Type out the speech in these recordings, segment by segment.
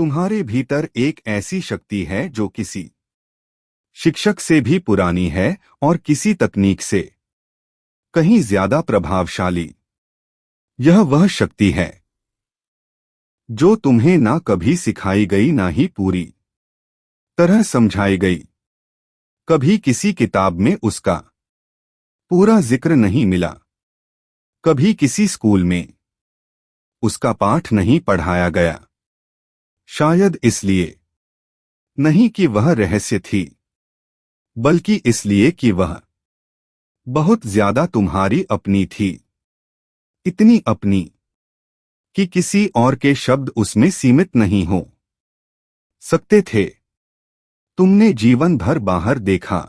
तुम्हारे भीतर एक ऐसी शक्ति है जो किसी शिक्षक से भी पुरानी है और किसी तकनीक से कहीं ज्यादा प्रभावशाली। यह वह शक्ति है जो तुम्हें ना कभी सिखाई गई ना ही पूरी तरह समझाई गई। कभी किसी किताब में उसका पूरा जिक्र नहीं मिला, कभी किसी स्कूल में उसका पाठ नहीं पढ़ाया गया। शायद इसलिए नहीं कि वह रहस्य थी, बल्कि इसलिए कि वह बहुत ज्यादा तुम्हारी अपनी थी। इतनी अपनी कि किसी और के शब्द उसमें सीमित नहीं हो सकते थे। तुमने जीवन भर बाहर देखा,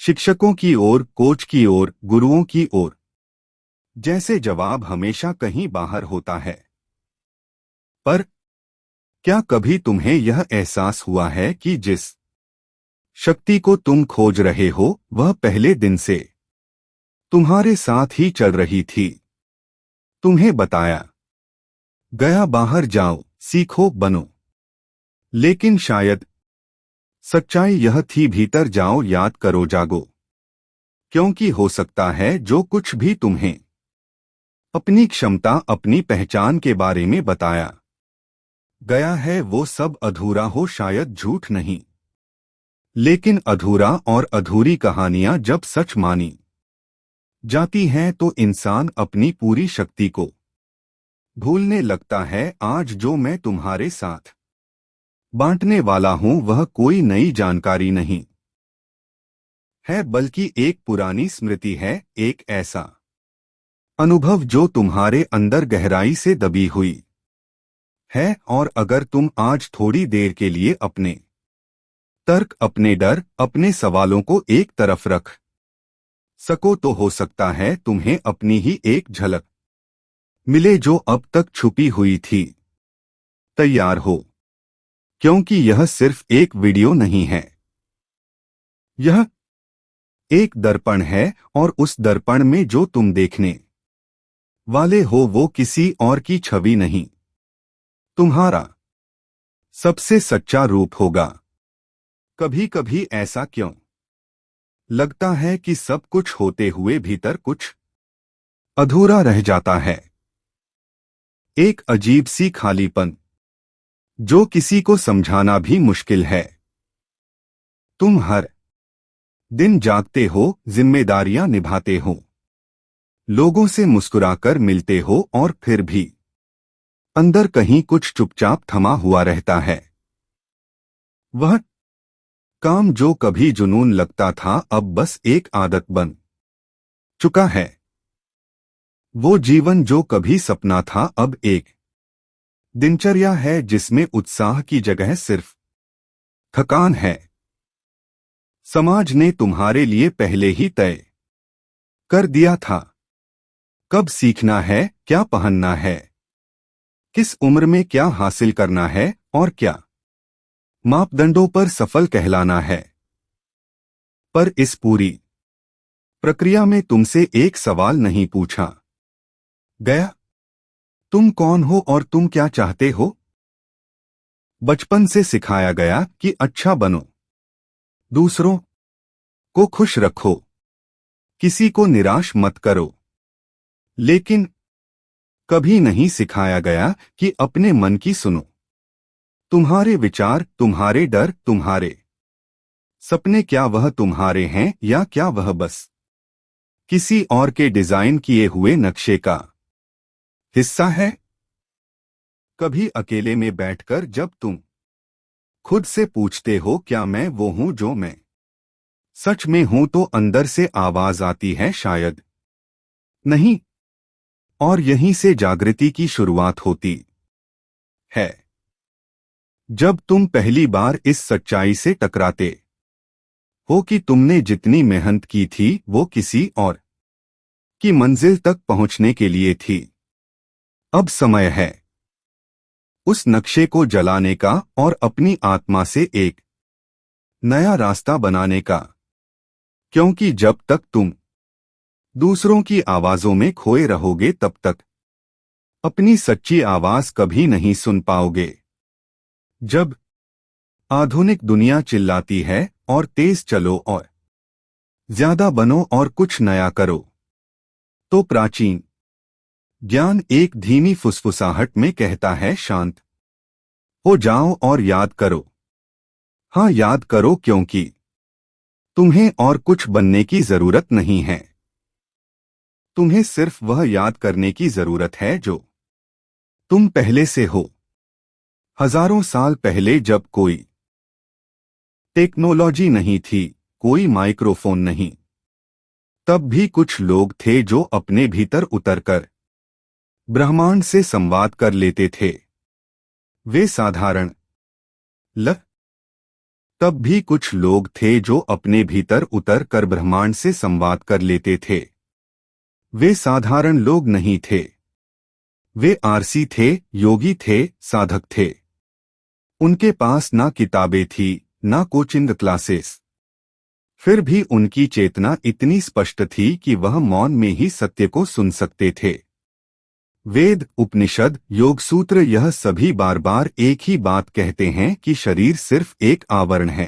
शिक्षकों की ओर, कोच की ओर, गुरुओं की ओर, जैसे जवाब हमेशा कहीं बाहर होता है। पर क्या कभी तुम्हें यह एहसास हुआ है कि जिस शक्ति को तुम खोज रहे हो वह पहले दिन से तुम्हारे साथ ही चल रही थी? तुम्हें बताया गया बाहर जाओ, सीखो, बनो, लेकिन शायद सच्चाई यह थी भीतर जाओ, याद करो, जागो। क्योंकि हो सकता है जो कुछ भी तुम्हें अपनी क्षमता, अपनी पहचान के बारे में बताया गया है वो सब अधूरा हो, शायद झूठ नहीं, लेकिन अधूरा। और अधूरी कहानियां जब सच मानी जाती हैं तो इंसान अपनी पूरी शक्ति को भूलने लगता है। आज जो मैं तुम्हारे साथ बांटने वाला हूं वह कोई नई जानकारी नहीं है, बल्कि एक पुरानी स्मृति है, एक ऐसा अनुभव जो तुम्हारे अंदर गहराई से दबी हुई है। और अगर तुम आज थोड़ी देर के लिए अपने तर्क, अपने डर, अपने सवालों को एक तरफ रख सको तो हो सकता है तुम्हें अपनी ही एक झलक मिले जो अब तक छुपी हुई थी। तैयार हो, क्योंकि यह सिर्फ एक वीडियो नहीं है, यह एक दर्पण है। और उस दर्पण में जो तुम देखने वाले हो वो किसी और की छवि नहीं, तुम्हारा सबसे सच्चा रूप होगा। कभी कभी ऐसा क्यों लगता है कि सब कुछ होते हुए भीतर कुछ अधूरा रह जाता है? एक अजीब सी खालीपन जो किसी को समझाना भी मुश्किल है। तुम हर दिन जागते हो, जिम्मेदारियां निभाते हो, लोगों से मुस्कुराकर मिलते हो, और फिर भी अंदर कहीं कुछ चुपचाप थमा हुआ रहता है। वह काम जो कभी जुनून लगता था अब बस एक आदत बन चुका है। वो जीवन जो कभी सपना था अब एक दिनचर्या है जिसमें उत्साह की जगह सिर्फ थकान है। समाज ने तुम्हारे लिए पहले ही तय कर दिया था कब सीखना है, क्या पहनना है, किस उम्र में क्या हासिल करना है, और क्या मापदंडों पर सफल कहलाना है। पर इस पूरी प्रक्रिया में तुमसे एक सवाल नहीं पूछा गया, तुम कौन हो और तुम क्या चाहते हो? बचपन से सिखाया गया कि अच्छा बनो, दूसरों को खुश रखो, किसी को निराश मत करो, लेकिन कभी नहीं सिखाया गया कि अपने मन की सुनो। तुम्हारे विचार, तुम्हारे डर, तुम्हारे सपने, क्या वह तुम्हारे हैं या क्या वह बस किसी और के डिजाइन किए हुए नक्शे का हिस्सा है? कभी अकेले में बैठकर जब तुम खुद से पूछते हो क्या मैं वो हूं जो मैं सच में हूं, तो अंदर से आवाज आती है शायद नहीं। और यहीं से जागृति की शुरुआत होती है। जब तुम पहली बार इस सच्चाई से टकराते हो कि तुमने जितनी मेहनत की थी वो किसी और की मंजिल तक पहुंचने के लिए थी, अब समय है उस नक्शे को जलाने का और अपनी आत्मा से एक नया रास्ता बनाने का। क्योंकि जब तक तुम दूसरों की आवाजों में खोए रहोगे तब तक अपनी सच्ची आवाज कभी नहीं सुन पाओगे। जब आधुनिक दुनिया चिल्लाती है और तेज चलो और ज्यादा बनो और कुछ नया करो, तो प्राचीन ज्ञान एक धीमी फुसफुसाहट में कहता है, शांत हो जाओ और याद करो। हाँ, याद करो, क्योंकि तुम्हें और कुछ बनने की जरूरत नहीं है। तुम्हें सिर्फ वह याद करने की जरूरत है जो तुम पहले से हो। हजारों साल पहले जब कोई टेक्नोलॉजी नहीं थी, कोई माइक्रोफोन नहीं, तब भी कुछ लोग थे जो अपने भीतर उतरकर ब्रह्मांड से संवाद कर लेते थे। वे साधारण ल तब भी कुछ लोग थे जो अपने भीतर उतर कर ब्रह्मांड से संवाद कर लेते थे। वे साधारण लोग नहीं थे। वे आरसी थे, योगी थे, साधक थे। उनके पास ना किताबें थी, ना कोचिंग क्लासेस। फिर भी उनकी चेतना इतनी स्पष्ट थी कि वह मौन में ही सत्य को सुन सकते थे। वेद, उपनिषद, योग सूत्र, यह सभी बार बार एक ही बात कहते हैं कि शरीर सिर्फ एक आवरण है।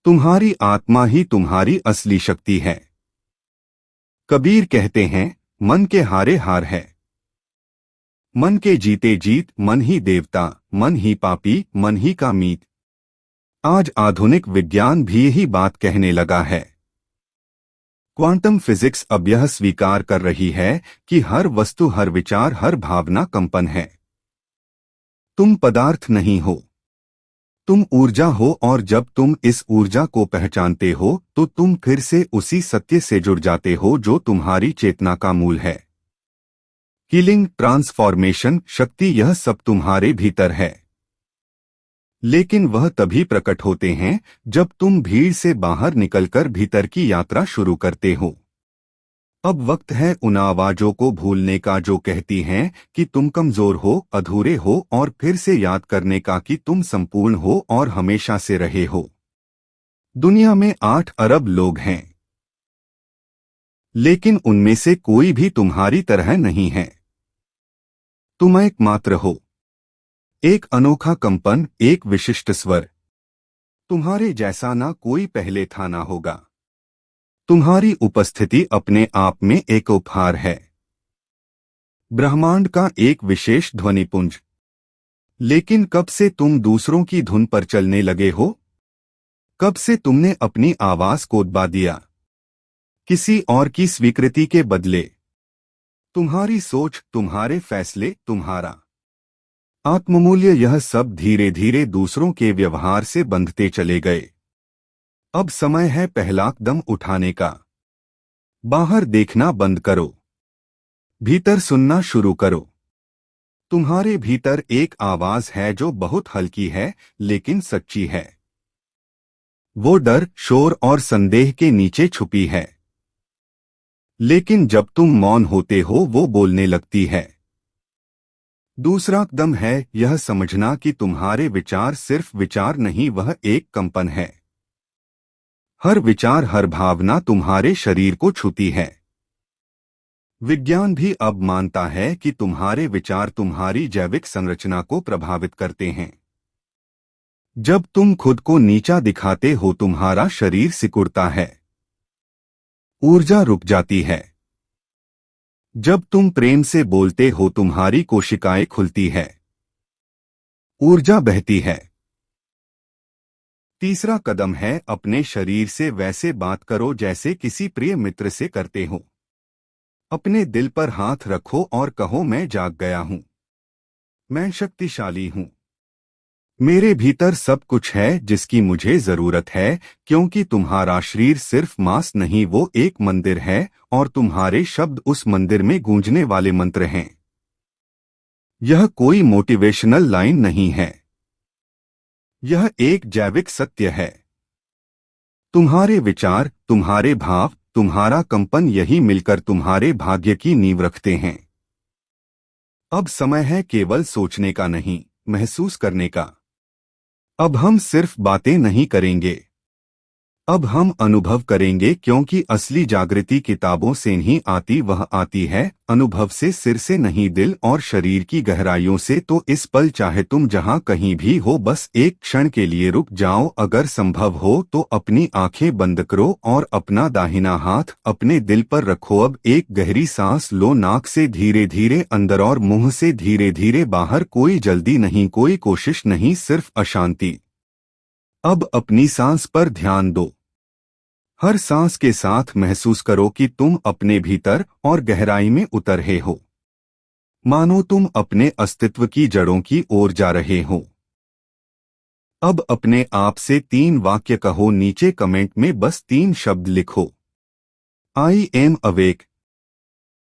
तुम्हारी आत्मा ही तुम्हारी असली शक्ति है। कबीर कहते हैं, मन के हारे हार है। मन के जीते जीत, मन ही देवता, मन ही पापी, मन ही का मीत। आज आधुनिक विज्ञान भी यही बात कहने लगा है। क्वांटम फिजिक्स अब यह स्वीकार कर रही है कि हर वस्तु, हर विचार, हर भावना कंपन है। तुम पदार्थ नहीं हो, तुम ऊर्जा हो, और जब तुम इस ऊर्जा को पहचानते हो तो तुम फिर से उसी सत्य से जुड़ जाते हो जो तुम्हारी चेतना का मूल है। हीलिंग, ट्रांसफॉर्मेशन, शक्ति, यह सब तुम्हारे भीतर है। लेकिन वह तभी प्रकट होते हैं जब तुम भीड़ से बाहर निकलकर भीतर की यात्रा शुरू करते हो। अब वक्त है उन आवाजों को भूलने का जो कहती हैं कि तुम कमजोर हो, अधूरे हो, और फिर से याद करने का कि तुम संपूर्ण हो और हमेशा से रहे हो। दुनिया में 8 अरब लोग हैं, लेकिन उनमें से कोई भी तुम्हारी तरह नहीं है। तुम एकमात्र हो, एक अनोखा कंपन, एक विशिष्ट स्वर। तुम्हारे जैसा ना कोई पहले था ना होगा। तुम्हारी उपस्थिति अपने आप में एक उपहार है, ब्रह्मांड का एक विशेष ध्वनिपुंज। लेकिन कब से तुम दूसरों की धुन पर चलने लगे हो? कब से तुमने अपनी आवाज को दबा दिया किसी और की स्वीकृति के बदले? तुम्हारी सोच, तुम्हारे फैसले, तुम्हारा आत्ममूल्य, यह सब धीरे धीरे दूसरों के व्यवहार से बंधते चले गए। अब समय है पहला कदम उठाने का। बाहर देखना बंद करो, भीतर सुनना शुरू करो। तुम्हारे भीतर एक आवाज है जो बहुत हल्की है लेकिन सच्ची है। वो डर, शोर और संदेह के नीचे छुपी है, लेकिन जब तुम मौन होते हो वो बोलने लगती है। दूसरा कदम है यह समझना कि तुम्हारे विचार सिर्फ विचार नहीं, वह एक कंपन है। हर विचार, हर भावना तुम्हारे शरीर को छूती है। विज्ञान भी अब मानता है कि तुम्हारे विचार तुम्हारी जैविक संरचना को प्रभावित करते हैं। जब तुम खुद को नीचा दिखाते हो तुम्हारा शरीर सिकुड़ता है, ऊर्जा रुक जाती है। जब तुम प्रेम से बोलते हो तुम्हारी कोशिकाएं खुलती है, ऊर्जा बहती है। तीसरा कदम है अपने शरीर से वैसे बात करो जैसे किसी प्रिय मित्र से करते हो। अपने दिल पर हाथ रखो और कहो, मैं जाग गया हूं, मैं शक्तिशाली हूं, मेरे भीतर सब कुछ है जिसकी मुझे जरूरत है, क्योंकि तुम्हारा शरीर सिर्फ मांस नहीं, वो एक मंदिर है और तुम्हारे शब्द उस मंदिर में गूंजने वाले मंत्र हैं। यह कोई मोटिवेशनल लाइन नहीं है, यह एक जैविक सत्य है। तुम्हारे विचार, तुम्हारे भाव, तुम्हारा कंपन, यही मिलकर तुम्हारे भाग्य की नींव रखते हैं। अब समय है केवल सोचने का नहीं, महसूस करने का। अब हम सिर्फ बातें नहीं करेंगे, अब हम अनुभव करेंगे, क्योंकि असली जागृति किताबों से नहीं आती, वह आती है अनुभव से, सिर से नहीं, दिल और शरीर की गहराइयों से। तो इस पल चाहे तुम जहां कहीं भी हो, बस एक क्षण के लिए रुक जाओ। अगर संभव हो तो अपनी आंखें बंद करो और अपना दाहिना हाथ अपने दिल पर रखो। अब एक गहरी सांस लो, नाक से धीरे धीरे अंदर और मुंह से धीरे धीरे बाहर। कोई जल्दी नहीं, कोई कोशिश नहीं, सिर्फ अशांति। अब अपनी सांस पर ध्यान दो। हर सांस के साथ महसूस करो कि तुम अपने भीतर और गहराई में उतर रहे हो, मानो तुम अपने अस्तित्व की जड़ों की ओर जा रहे हो। अब अपने आप से 3 वाक्य कहो। नीचे कमेंट में बस 3 शब्द लिखो। I am awake,